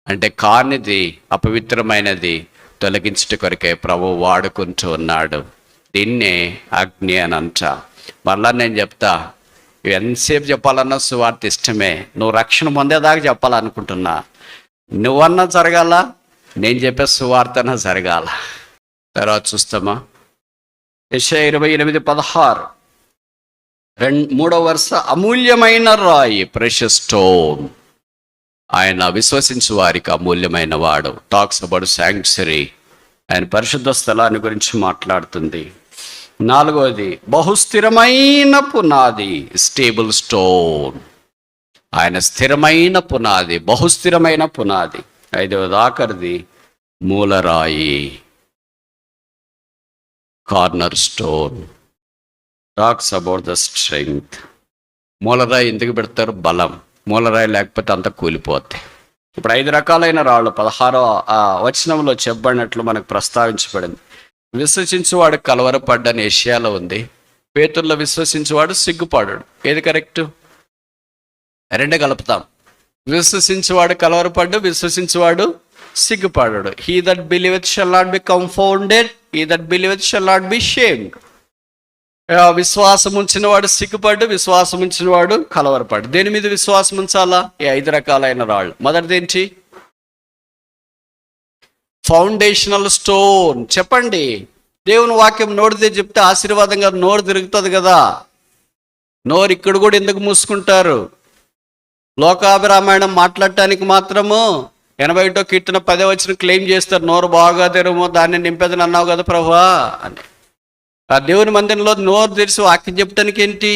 అంటే కానిది, అపవిత్రమైనది తొలగించుట కొరకే ప్రభు వాడుకుంటూ ఉన్నాడు. దీన్నే అగ్ని అని అంట. మళ్ళా నేను చెప్తా, ఎంతసేపు చెప్పాలన్నా సువార్త ఇష్టమే. నువ్వు రక్షణ పొందేదాకా చెప్పాలనుకుంటున్నా. నువ్వన్నా జరగాల, నేను చెప్పే సువార్తన జరగాల. తర్వాత చూస్తామా? యెషయా 28:16 3వ వరుస. అమూల్యమైన రాయి, ప్రెషస్ స్టోన్. ఆయన విశ్వసించు వారికి అమూల్యమైన వాడు. టాక్స్ అబౌట్ శాంక్చురీ, ఆయన పరిశుద్ధ స్థలాన్ని గురించి మాట్లాడుతుంది. 4వది బహుస్థిరమైన పునాది, స్టేబుల్ స్టోన్. ఆయన స్థిరమైన పునాది, బహుస్థిరమైన పునాది. 5వది ఆఖరిది మూలరాయి, corner stone. Talks about the strength. మూలరాయి ఎందుకు పెడతారు? బలం. మూలరాయి లేకపోతే అంత కూలిపోద్ది. ఇప్పుడు 5 రకాలైన రాళ్ళు 16వ వచనంలో చెప్పబడినట్లు మనకు ప్రస్తావించబడింది. విశ్వసించువాడు కలవరపడ్డని ఏషియాలో ఉంది. పేతుల్లో విశ్వసించువాడు సిగ్గుపడాడు. ఏది కరెక్టు? 2 కలుపుతాం. విశ్వసించువాడు కలవరపడ్డు, విశ్వసించువాడు సిగ్గుపడాడు. He that believeth shall not be confounded, he that believeth shall not be shamed. విశ్వాసం ఉంచిన వాడు సిగ్గుపడ్డు, విశ్వాసం ఉంచిన వాడు కలవరపడ్డు. దేని మీద విశ్వాసం ఉంచాలా? ఈ 5 రకాలైన రాళ్ళు. మొదటిది ఏంటి? Foundational stone. చెప్పండి, దేవుని వాక్యం నోటిదే చెప్తే ఆశీర్వాదంగా నోరు తిరుగుతుంది కదా. నోరు ఇక్కడ కూడా ఎందుకు మూసుకుంటారు? లోకాభిరామాయణం మాట్లాడటానికి మాత్రము 81వ కీర్తన 10వ వచనం క్లెయిమ్ చేస్తారు. నోరు బాగా తెరుమో దాన్ని నింపేదని అన్నావు కదా ప్రభువా అని. ఆ దేవుని మందిరంలో నోరు తెరిచి వాక్యం చెప్పడానికి ఏంటి?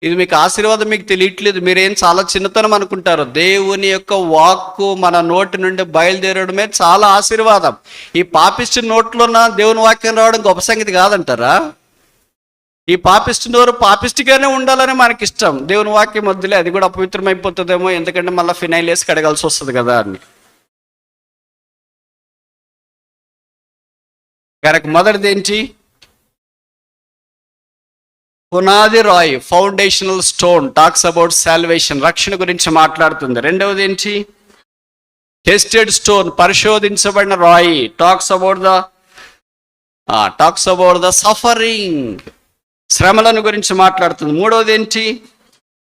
ఇది మీకు ఆశీర్వాదం, మీకు తెలియట్లేదు. మీరేం చాలా చిన్నతనం అనుకుంటారు. దేవుని యొక్క వాక్కు మన నోటి నుండి బయలుదేరడమే చాలా ఆశీర్వాదం. ఈ పాపిష్టి నోట్లోన దేవుని వాక్యం రావడం గొప్ప సంగతి కాదంటారా? ఈ పాపిష్టి నోరు పాపిష్టిగానే ఉండాలని మనకి ఇష్టం. దేవుని వాక్యం వద్దులే, అది కూడా అపవిత్రమైపోతుందేమో, ఎందుకంటే మళ్ళీ ఫినైల్ వేసి కడగాల్సి వస్తుంది కదా అని. కనుక మొదటిది ఏంటి? పునాది రాయి, foundational stone. Talks about salvation, రక్షణ గురించి మాట్లాడుతుంది. 2వది ఏంటి? టెస్టెడ్ స్టోన్, పరిశోధించబడిన రాయి. టాక్స్ అబౌట్ ద సఫరింగ్, శ్రమలను గురించి మాట్లాడుతుంది. 3వది ఏంటి?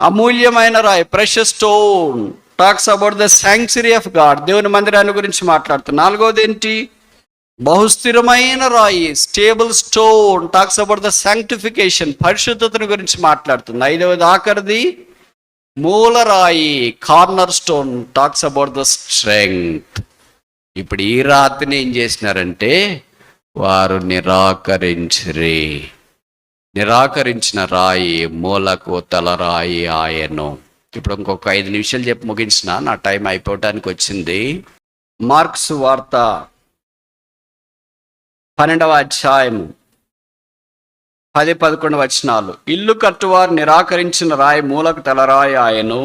అమూల్యమైన రాయి, precious stone. Talks about the sanctuary of God, దేవుని మందిరాన్ని గురించి మాట్లాడుతుంది. 4వది ఏంటి? బహుస్థిరమైన రాయి, stable stone. Talks about the sanctification, పరిశుద్ధతను గురించి మాట్లాడుతుంది. 5వది ఆఖరిది మూలరాయి, corner stone. Talks about the strength. ఇప్పుడు ఈ రాత్రిని ఏం చేసినారంటే వారు నిరాకరించిన రాయి మూలకు తలరాయి ఆయను. ఇప్పుడు ఇంకొక 5 నిమిషాలు చెప్పి ముగించిన, నా టైం అయిపోవటానికి వచ్చింది. మార్క్స్ వార్త 12వ అధ్యాయము 10-11 వచనాలు. ఇల్లు కట్టువారు నిరాకరించిన రాయి మూలకు తలరాయి ఆయను,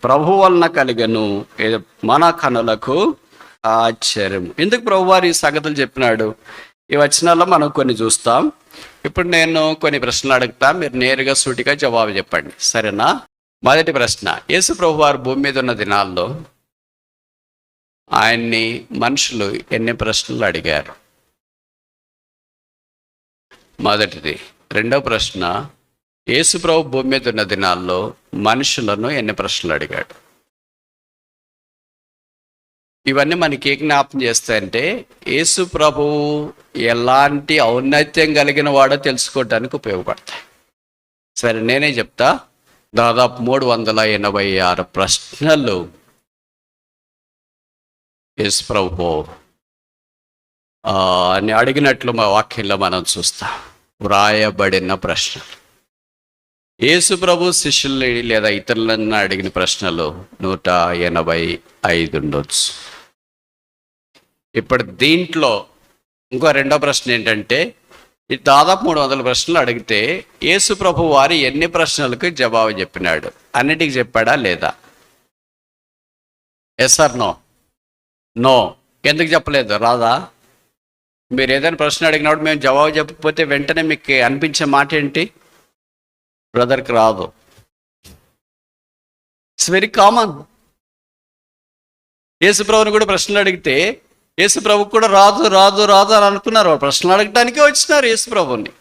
ప్రభు వలన కలిగను మన కనులకు ఆశ్చర్యం. ఎందుకు ప్రభువారు ఈ సంగతులు చెప్పినాడు? ఈ వచనాల్లో మనం కొన్ని చూస్తాం. ఇప్పుడు నేను కొన్ని ప్రశ్నలు అడుగుతా, మీరు నేరుగా సూటిగా జవాబు చెప్పండి, సరేనా? మొదటి ప్రశ్న, యేసు ప్రభువారు భూమి మీద ఉన్న దినాల్లో ఆయన్ని మనుషులు ఎన్ని ప్రశ్నలు అడిగారు? మొదటిది. 2వ ప్రశ్న, యేసు ప్రభు భూమి మీద ఉన్న దినాల్లో మనుషులను ఎన్ని ప్రశ్నలు అడిగాడు? ఇవన్నీ మనకి ఏ జ్ఞాపం చేస్తాయంటే యేసు ప్రభువు ఎలాంటి ఔన్నత్యం కలిగిన వాడో తెలుసుకోవడానికి ఉపయోగపడతాయి. సరే, నేనే చెప్తా. దాదాపు 386 ప్రశ్నలు యేసు ప్రభు అని అడిగినట్లు మా వాక్యంలో మనం చూస్తాం. వ్రాయబడిన ప్రశ్నలు. యేసు ప్రభు శిష్యుల్ని లేదా ఇతరులను అడిగిన ప్రశ్నలు 185 ఉండొచ్చు. ఇప్పుడు దీంట్లో ఇంకో 2వ ప్రశ్న ఏంటంటే, ఇది దాదాపు 300 ప్రశ్నలు అడిగితే యేసు ప్రభు వారు ఎన్ని ప్రశ్నలకు జవాబు చెప్పినాడు? అన్నిటికి చెప్పాడా లేదా? Yes or no? నో. ఎందుకు చెప్పలేదు? రాదా? మీరు ఏదైనా ప్రశ్న అడిగినప్పుడు మేము జవాబు చెప్పకపోతే వెంటనే మీకు అనిపించే మాట ఏంటి? బ్రదర్కి రాదు. It's very common. యేసు ప్రభుని కూడా ప్రశ్నలు అడిగితే యేసు ప్రభుకు కూడా రాదు రాదు రాదు అని అనుకున్నారు. ప్రశ్నలు అడగటానికే వచ్చినారు యేసు ప్రభుని.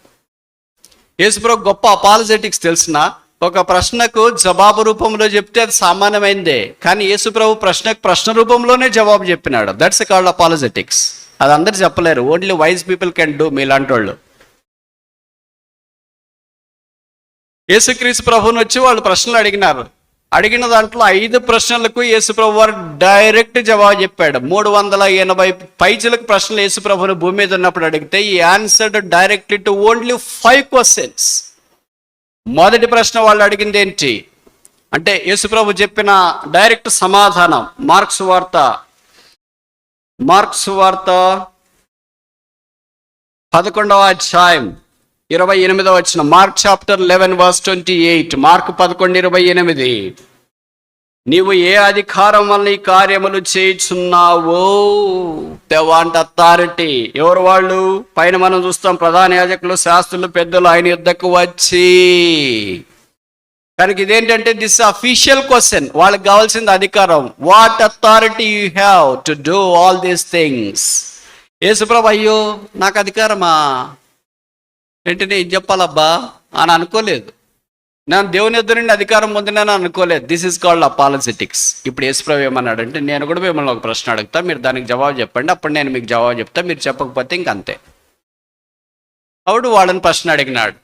యేసు ప్రభు గొప్ప అపాలజెటిక్స్ తెలిసిన, ఒక ప్రశ్నకు జవాబు రూపంలో చెప్తే అది సామాన్యమైందే, కానీ యేసు ప్రభు ప్రశ్నకు ప్రశ్న రూపంలోనే జవాబు చెప్పినాడు. That's called apologetics. అది అందరు చెప్పలేరు, only wise people can do, మీలాంటి వాళ్ళు. యేసుక్రీస్తు ప్రభుని వచ్చి వాళ్ళు ప్రశ్నలు అడిగినారు. అడిగిన దాంట్లో 5 ప్రశ్నలకు యేసుప్రభు వారు డైరెక్ట్ జవాబు చెప్పాడు. 380 పైచలకు ప్రశ్నలు యేసుప్రభుని భూమి మీద ఉన్నప్పుడు అడిగితే ఈ answered directly to only 5 questions. మొదటి ప్రశ్న వాళ్ళు అడిగింది ఏంటి అంటే యేసుప్రభు చెప్పిన డైరెక్ట్ సమాధానం మార్క్స్ వార్త 11వ అధ్యాయం 28వ వచనం. Mark chapter 11:28. మార్క్ 11:28. నీవు ఏ అధికారం వల్ల ఈ కార్యములు చేయుచున్నావో? They want authority. ఎవరు వాళ్ళు? పైన మనం చూస్తాం ప్రధాన యాజకులు, శాస్త్రులు, పెద్దలు ఆయన యుద్ధకు వచ్చి. కనుక ఇదేంటంటే దిస్ అఫీషియల్ క్వశ్చన్. వాళ్ళకి కావాల్సింది అధికారం. What authority you have to do all these things? యేసుప్రభు అయ్యో నాకు అధికారమా ఏంటి నేను చెప్పాలబ్బా అని అనుకోలేదు. నేను దేవుని యొద్ద నుండి అధికారం పొందినాను అనుకోలేదు. This is called apologetics. ఇప్పుడు యేసుప్రభు ఏమన్నాడంటే నేను కూడా మిమ్మల్ని ఒక ప్రశ్న అడుగుతా, మీరు దానికి జవాబు చెప్పండి, అప్పుడు నేను మీకు జవాబు చెప్తా, మీరు చెప్పకపోతే ఇంకంతే. అప్పుడు వాళ్ళని ప్రశ్న అడిగినాడు.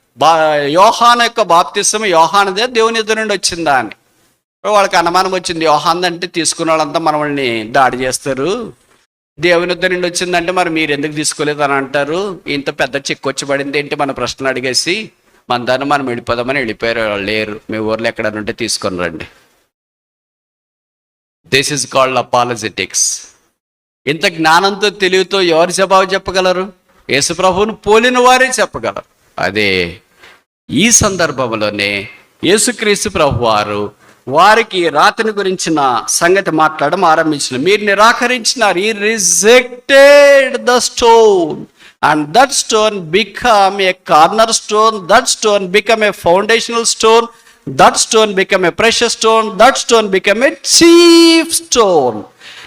యోహాను యొక్క బాప్తిస్మం యోహానుదే దేవుని యొద్ద నుండి వచ్చిందా అని. వాళ్ళకి అనుమానం వచ్చింది, యోహాన్ అంటే తీసుకున్న వాళ్ళంతా మనల్ని దాడి చేస్తారు, దేవుని యొద్ద నుండి వచ్చిందంటే మరి మీరు ఎందుకు తీసుకోలేదు అని అంటారు, ఇంత పెద్ద చెక్కు వచ్చి పడింది ఏంటి మన ప్రశ్నలు అడిగేసి మన దాన్ని మనం వెళ్ళిపోదామని వెళ్ళిపోయారు. లేరు, మీ ఊర్లో ఎక్కడ ఉంటే తీసుకొని రండి. This is called apologetics. ఇంత జ్ఞానంతో తెలివితో ఎవరు జవాబు చెప్పగలరు? యేసుప్రభువును పోలిన వారే చెప్పగలరు. అదే ఈ సందర్భంలోనే యేసుక్రీస్తు ప్రభు వారు వారికి రాతిని గురించిన సంగతి మాట్లాడడం ఆరంభించిన. మీరు నిరాకరించినారు. ఈ rejected the stone and that stone become a cornerstone, that stone become a foundational stone, that stone become a precious stone, that stone become a chief stone.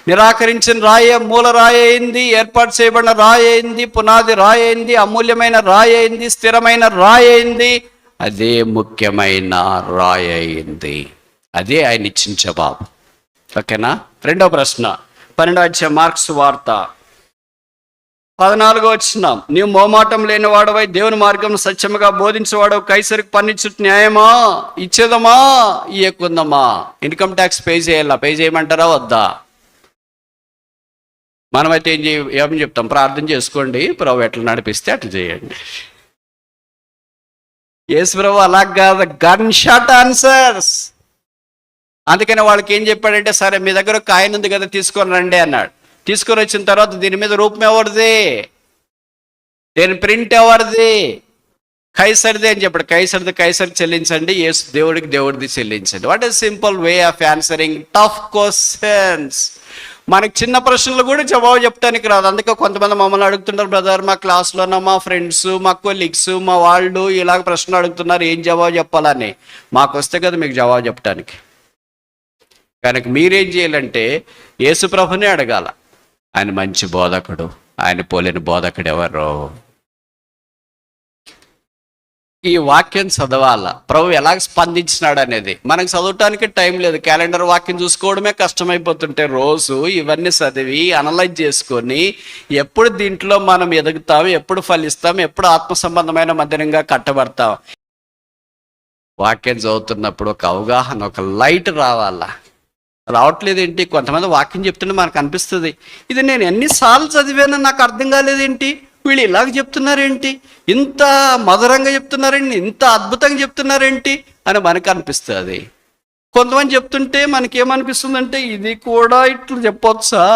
నిరాకరించిన రాయి మూల రాయి అయింది, ఏర్పాటు చేయబడిన రాయి అయింది, పునాది రాయి అయింది, అమూల్యమైన రాయి అయింది, స్థిరమైన రాయి అయింది, అదే ముఖ్యమైన రాయి అయింది. అదే ఆయన ఇచ్చిన జవాబు. ఓకేనా? రెండో ప్రశ్న 12వ అధ్యాయం మార్క్స్ వార్త 14వ వచనం. నీవు మోమాటం లేని వాడవై దేవుని మార్గం సత్యముగా బోధించేవాడు కైసరికి పన్నిచ్చు న్యాయమా ఇచ్చేదమా ఇయ్యకుందమా? ఇన్కమ్ ట్యాక్స్ పే చేయాలా? పే చేయమంటారా వద్దా? మనమైతే ఏమని చెప్తాం? ప్రార్థన చేసుకోండి, ప్రభు ఎట్లా నడిపిస్తే అట్లా చేయండి. యేసు ప్రభు అలా కాదు, గన్ షాట్ ఆన్సర్స్. అందుకని వాళ్ళకి ఏం చెప్పాడంటే సరే మీ దగ్గర ఒక కాయిన్ ఉంది కదా తీసుకొని రండి అన్నాడు. తీసుకొని వచ్చిన తర్వాత దీని మీద రూపం ఎవరిది, దీని ప్రింట్ ఎవరిది? కైసరిది అని చెప్పాడు. కైసరిది కైసరికి చెల్లించండి, యేసు దేవుడికి దేవుడిది చెల్లించండి. What is simple way of answering tough questions. మనకి చిన్న ప్రశ్నలు కూడా జవాబు చెప్తానికి రాదు. అందుకే కొంతమంది మమ్మల్ని అడుగుతుంటారు, బ్రదర్ మా క్లాస్లోనో మా ఫ్రెండ్స్ మా కొలీగ్స్ మా వాళ్ళు ఇలాగ ప్రశ్నలు అడుగుతున్నారు, ఏం జవాబు చెప్పాలని. మాకు వస్తే కదా మీకు జవాబు చెప్పడానికి. కనుక మీరేం చేయాలంటే యేసు ప్రభునే అడగాల. ఆయన మంచి బోధకుడు, ఆయన పోలిన బోధకుడు ఎవరు? ఈ వాక్యం చదవాలా, ప్రభు ఎలాగ స్పందించినాడు అనేది. మనకు చదవటానికి టైం లేదు, క్యాలెండర్ వాక్యం చూసుకోవడమే కష్టమైపోతుంటే రోజు ఇవన్నీ చదివి అనలైజ్ చేసుకొని ఎప్పుడు దీంట్లో మనం ఎదుగుతాం, ఎప్పుడు ఫలిస్తాం, ఎప్పుడు ఆత్మ సంబంధమైన మధ్యంగా కట్టబడతాం. వాక్యం చదువుతున్నప్పుడు ఒక అవగాహన, ఒక లైట్ రావాలా. రావట్లేదేంటి? కొంతమంది వాక్యం చెప్తుంటే మనకు అనిపిస్తుంది, ఇది నేను ఎన్నిసార్లు చదివానో నాకు అర్థం కాలేదేంటి, వీళ్ళు ఇలాగ చెప్తున్నారేంటి, ఇంత మధురంగా చెప్తున్నారేంటి, ఇంత అద్భుతంగా చెప్తున్నారేంటి అని మనకు అనిపిస్తుంది. కొంతమంది చెప్తుంటే మనకేమనిపిస్తుందంటే ఇది కూడా ఇట్లా చెప్పొచ్చా?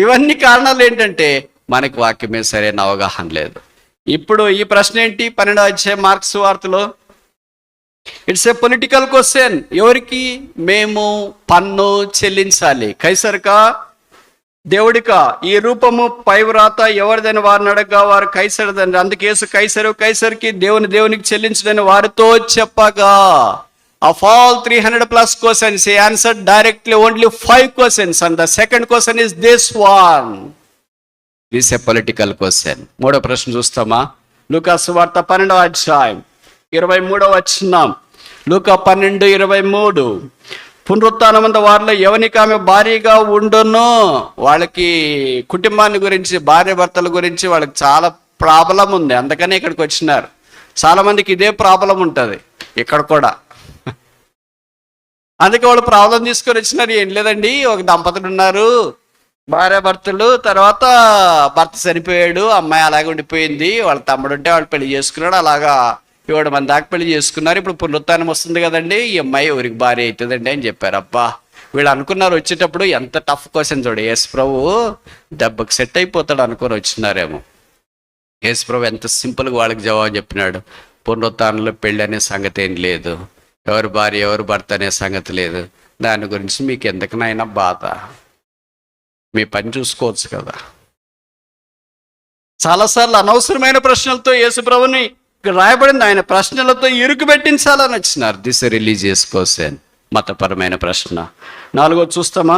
ఇవన్నీ కారణాలు ఏంటంటే మనకి వాక్యం మీద సరైన అవగాహన లేదు. ఇప్పుడు ఈ ప్రశ్న ఏంటి? 12వ అధ్యాయం మార్క్స్ వార్తలో ఇట్స్ ఏ పొలిటికల్ క్వశ్చన్. ఎవరికి? మేము పన్ను చెల్లించాలి. కైసరుకా దేవుడికా? ఈ రూపము పై వ్రాత ఎవరిదని వారిని అడగగా వారు కైసరుదని, అందుకేసు కైసరు కైసరికి దేవుని దేవునికి చెల్లించడని వారితో చెప్పగా of all 300+ questions he answered directly only 5 questions and the second question is this one. This is a political question. మూడో ప్రశ్న చూస్తామా? లూకా సువార్త 12వ అధ్యాయం 23వ వచనం. లూకా 12:23. పునరుత్థానమందు వారిలో ఎవరికి ఆమె భారీగా ఉండును. వాళ్ళకి కుటుంబాన్ని గురించి, భార్య భర్తల గురించి వాళ్ళకి చాలా ప్రాబ్లం ఉంది, అందుకనే ఇక్కడికి వచ్చినారు. చాలా మందికి ఇదే ప్రాబ్లం ఉంటుంది. ఇక్కడ కూడా. అందుకే వాళ్ళు ప్రాబ్లం తీసుకొని వచ్చినారు. ఏం లేదండి, ఒక దంపతులు ఉన్నారు, భార్యాభర్తలు. తర్వాత భర్త చనిపోయాడు, అమ్మాయి అలాగే ఉండిపోయింది, వాళ్ళ తమ్ముడు ఉంటే వాళ్ళు పెళ్లి చేసుకున్నాడు. అలాగా 7 మంది దాకా పెళ్లి చేసుకున్నారు. ఇప్పుడు పునరుత్థానం వస్తుంది కదండి, ఈ అమ్మాయి ఎవరికి భార్య అవుతుందండి అని చెప్పారు. అబ్బా, వీళ్ళు అనుకున్నారు వచ్చేటప్పుడు ఎంత టఫ్ క్వశ్చన్ చూడు, యేసు ప్రభు దెబ్బకి సెట్ అయిపోతాడు అనుకొని వచ్చినారేమో. యేసు ప్రభు ఎంత సింపుల్గా వాళ్ళకి జవాబు చెప్పినాడు. పునరుత్థానంలో పెళ్ళి అనే సంగతి ఏం లేదు, ఎవరు భార్య ఎవరు భర్త అనే సంగతి లేదు, దాని గురించి మీకు ఎందుకనైనా బాధ, మీ పని చూసుకోవచ్చు కదా. చాలాసార్లు అనవసరమైన ప్రశ్నలతో యేసు ప్రభుని రాయబడింది, ఆయన ప్రశ్నలతో ఇరుకు పెట్టించాలని వచ్చినారు. దిస్ రిలీజియస్ క్వశ్చన్, మతపరమైన ప్రశ్న. 4 చూస్తామా?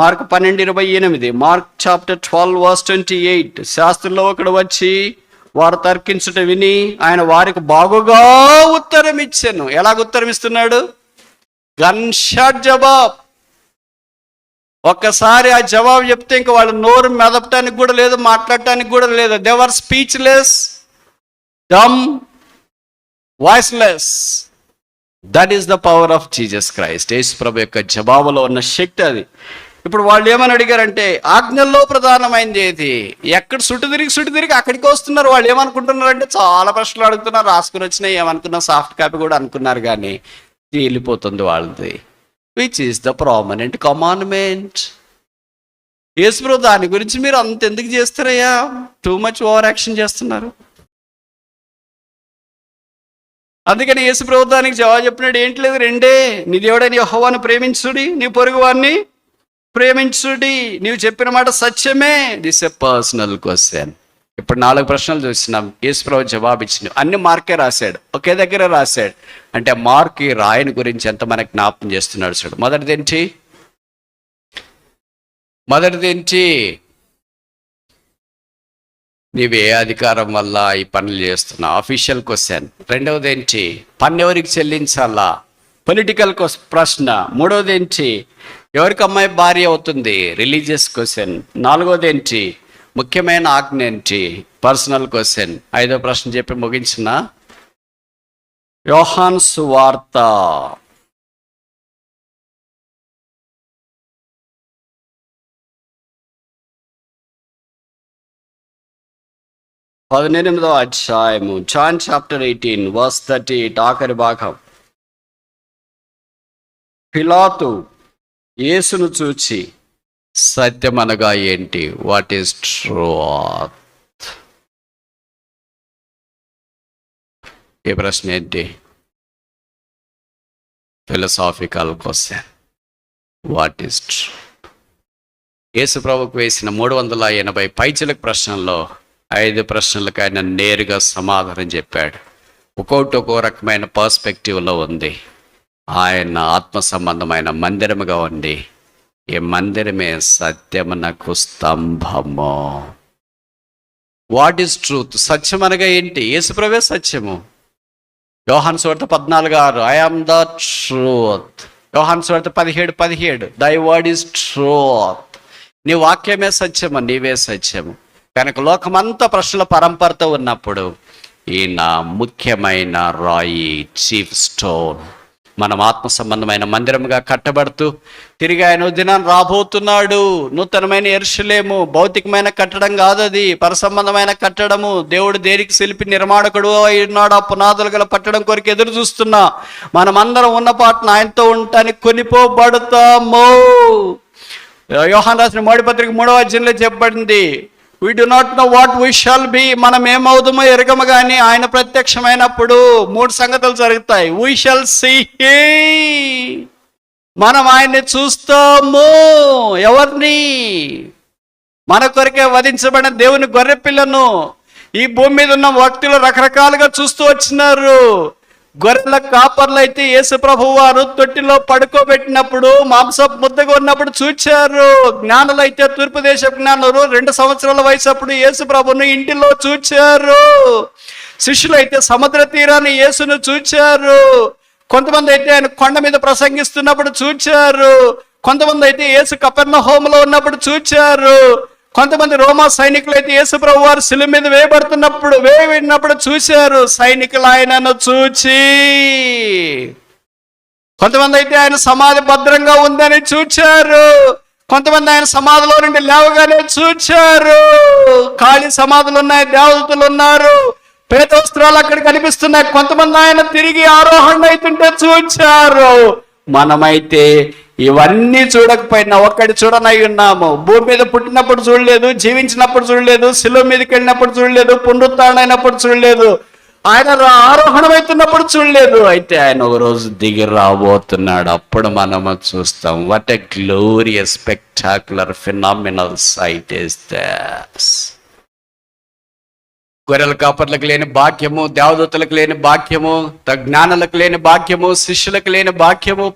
మార్కు 12:28. Mark chapter 12:28. శాస్త్రుల్లో ఒకడు వచ్చి వారు తర్కించుట విని ఆయన వారికి బాగుగా ఉత్తరం ఇచ్చాను. ఎలాగ ఉత్తరం ఇస్తున్నాడు? గన్ షాట్ జవాబ్. ఒక్కసారి ఆ జవాబు చెప్తే ఇంకా వాళ్ళు నోరు మెదపటానికి కూడా లేదు, మాట్లాడటానికి కూడా లేదు. They were speechless, dumb, voiceless. That is the power of Jesus Christ. యేసు ప్రభు యొక్క జవాబులో ఉన్న శక్తి అది. ఇప్పుడు వాళ్ళు ఏమని అడిగారంటే, ఆజ్ఞల్లో ప్రధానమైనది ఏది? ఎక్కడ సుట్టు తిరిగి అక్కడికి వస్తున్నారు. వాళ్ళు ఏమనుకుంటున్నారంటే చాలా ప్రశ్నలు అడుగుతున్నారు, రాసుకుని వచ్చినాయి, ఏమనుకున్నా సాఫ్ట్ కాపీ కూడా అనుకున్నారు, కానీ తేలిపోతుంది వాళ్ళది. Which is the prominent commandment. యేసు ప్రభు దాని గురించి మీరు అంత ఎందుకు చేస్తారయ్యా? టూ మచ్ ఓవర్ యాక్షన్ చేస్తున్నారు. అందుకని యేసు ప్రభు దానికి జవాబు చెప్పినాడు, ఏంటి లేదు, 2. నీ దేవుడైన యెహోవాను ప్రేమించుడి, నీ పొరుగు వారిని ప్రేమించుడి. నీవు చెప్పిన మాట సత్యమే. This a personal question. ఇప్పుడు 4 ప్రశ్నలు చూస్తున్నాం. యేసు ప్రభు జవాబు ఇచ్చిన అన్ని మార్కే రాశాడు, ఒకే దగ్గర రాశాడు. అంటే మార్క్ ఈ రాయని గురించి ఎంత మనకు జ్ఞాపకం చేస్తున్నాడు చూడు. మొదటిదేంటి? నీవు ఏ అధికారం వల్ల ఈ పనులు చేస్తున్నావు? Official question. 2వదేంటి? పన్ను ఎవరికి చెల్లించాలా? పొలిటికల్ ప్రశ్న. 3వదేంటి? ఎవరికి అమ్మాయి భార్య అవుతుంది? Religious question. 4వదేంటి? ముఖ్యమైన ఆజ్ఞ ఏంటి? Personal question. 5వ ప్రశ్న చెప్పి ముగించిన యోహాను సువార్త 18వ అధ్యాయము, జాన్ చాప్టర్ 18 verse 38, ఆఖరి భాగం. పిలాతు యేసును చూచి సత్యం అనగా ఏంటి? What is truth? ఈ ప్రశ్న ఏంటి? Philosophical question. What is truth? యేసు ప్రభుకు వేసిన 380 పైచిలకు ప్రశ్నల్లో 5 ప్రశ్నలకు ఆయన నేరుగా సమాధానం చెప్పాడు. ఒక్కో రకమైన పర్స్పెక్టివ్లో ఉంది. ఆయన ఆత్మ సంబంధమైన మందిరముగా ఉంది. ఈ మందిరమే సత్యమునకు స్తంభము. What is truth? సత్యం అనగా ఏంటి? యేసుప్రభువే సత్యము. యోహాను సువార్త 14:6 ఐ ఆమ్ ద ట్రూత్. యోహాను సువార్త 17:17 దై వర్డ్ ఈస్ ట్రూత్. నీ వాక్యమే సత్యము, నీవే సత్యము. కనుక లోకమంతా ప్రశ్నల పరంపరతో ఉన్నప్పుడు ఈయన ముఖ్యమైన రాయి, చీఫ్ స్టోన్. మనం ఆత్మ సంబంధమైన మందిరముగా కట్టబడుతూ తిరిగి ఆయన దినాన్ని రాబోతున్నాడు. నూతనమైన యెరూషలేము భౌతికమైన కట్టడం కాదు, అది పరసంబంధమైన కట్టడము. దేవుడు దేనికి శిల్పి నిర్మాణకుడు అయినాడు. ఆ పునాదులు గల పట్టడం కొరకు ఎదురు చూస్తున్నా మనమందరం ఉన్న పాటను ఆయనతో ఉండటానికి కొనిపోబడతాము. యోహాను రాసిన 3వ పత్రిక 3వ అధ్యాయంలో చెప్పబడింది, we do not know what we shall be. మనం ఏమవుతామో ఎరగము, కానీ ఆయన ప్రత్యక్షమైనప్పుడు 3 సంగతులు జరుగుతాయి. we shall see him. మనం ఆయన్ని చూస్తాము. ఎవరిని? మన కొరకే వధించబడిన దేవుని గొర్రెపిల్లను. ఈ భూమి మీద ఉన్న వ్యక్తులు రకరకాలుగా చూస్తూ వచ్చినారు. గొర్రెల కాపర్లు అయితే యేసు ప్రభువు వారు తొట్టిలో పడుకోబెట్టినప్పుడు మాంసపు ముద్దగా ఉన్నప్పుడు చూచారు. జ్ఞానులు అయితే తూర్పు దేశ జ్ఞానులు 2 సంవత్సరాల వయసు అప్పుడు యేసు ప్రభుని ఇంటిలో చూచారు. శిష్యులు అయితే సముద్ర తీరాన్ని యేసును చూచారు. కొంతమంది అయితే ఆయన కొండ మీద ప్రసంగిస్తున్నప్పుడు చూచారు. కొంతమంది అయితే యేసు కపెర్నహూములో ఉన్నప్పుడు చూచారు. కొంతమంది రోమా సైనికులు అయితే యేసుప్రభు వారు శిలువ మీద వేయబడినప్పుడు చూశారు. సైనికులు ఆయనను చూచి, కొంతమంది అయితే ఆయన సమాధి భద్రంగా ఉందని చూచారు. కొంతమంది ఆయన సమాధిలో నుండి లేవగానే చూచారు. ఖాళీ సమాధులు ఉన్నాయి, దేవతలు ఉన్నారు, పేద వస్త్రాలు అక్కడ కనిపిస్తున్నాయి. కొంతమంది ఆయన తిరిగి ఆరోహణ అవుతుంటే చూచారు. మనమైతే ఇవన్నీ చూడకపోయినా ఒక్కటి చూడనై ఉన్నాము. భూమి మీద పుట్టినప్పుడు చూడలేదు, జీవించినప్పుడు చూడలేదు, శిలువ మీదకి వెళ్ళినప్పుడు చూడలేదు, పునరుత్థానమైనప్పుడు చూడలేదు, ఆయన ఆరోహణమవుతున్నప్పుడు చూడలేదు. అయితే ఆయన ఒక రోజు దిగి రాబోతున్నాడు, అప్పుడు మనము చూస్తాం. What a glorious spectacular phenomenal sight is this. గొర్రెల కాపర్లకు లేని భాగ్యము, దేవదూతలకు లేని భాగ్యము, జ్ఞానులకు లేని భాగ్యము, శిష్యులకు లేని భాగ్యము,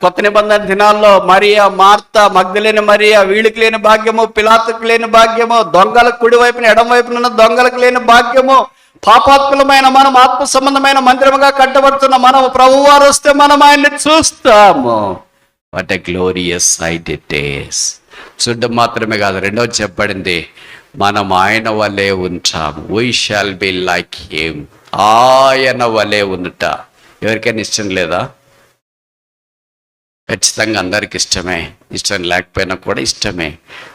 కొత్త నిబంధన దినాల్లో మరియా, మార్తా, మగ్దలేని మరియా, వీళ్ళకి లేని భాగ్యము, పిలాతుకు లేని భాగ్యము, దొంగలకు కుడి వైపున ఎడం వైపున దొంగలకు లేని భాగ్యము, పాపాత్ములమైన మనం ఆత్మ సంబంధమైన మందిరముగా కట్టబడుతున్న మనం ప్రభువారు వస్తే మనం ఆయన్ని చూస్తాము. What a glorious sight it is. చూడడం మాత్రమే కాదు, రెండోది చెప్పబడింది, మనం ఆయన వలె ఉంటాము. We shall be like him. ఆయన వలె ఉండుట ఎవరికైనా ఇష్టం లేదా? ఖచ్చితంగా అందరికి ఇష్టమే. ఇష్టం లేకపోయినా కూడా ఇష్టమే.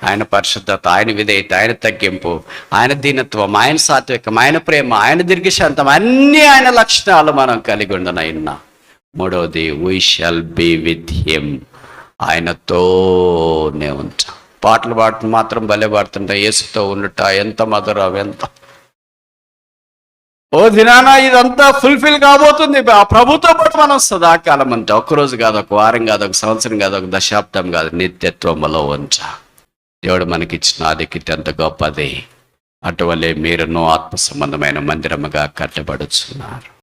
ఆయన పరిశుద్ధత, ఆయన విధేయత, ఆయన తగ్గింపు, ఆయన దీనత్వం, ఆయన సాత్వికం, ఆయన ప్రేమ, ఆయన దీర్ఘశాంతం, అన్ని ఆయన లక్షణాలు మనం కలిగి ఉండనైనా. మూడవది, we shall be with him. ఆయనతోనే ఉంటాం. పాటలు పాటలు మాత్రం భలే పాడుతుంటాం. యేసుతో ఉండుట ఎంత మధురం, ఎంత ఓ దినాన ఇదంతా ఫుల్ఫిల్ కాబోతుంది. ఆ ప్రభుతో పాటు మనం సదాకాలం ఉంటాం. ఒక్కరోజు కాదు, ఒక వారం కాదు, ఒక సంవత్సరం కాదు, ఒక దశాబ్దం కాదు, నిత్యత్వంలో ఉంచా. దేవుడు మనకిచ్చిన ఆధిక్యత ఎంత గొప్పది. అటువలే మీరును ఆత్మ సంబంధమైన మందిరముగా కట్టబడుచున్నారు.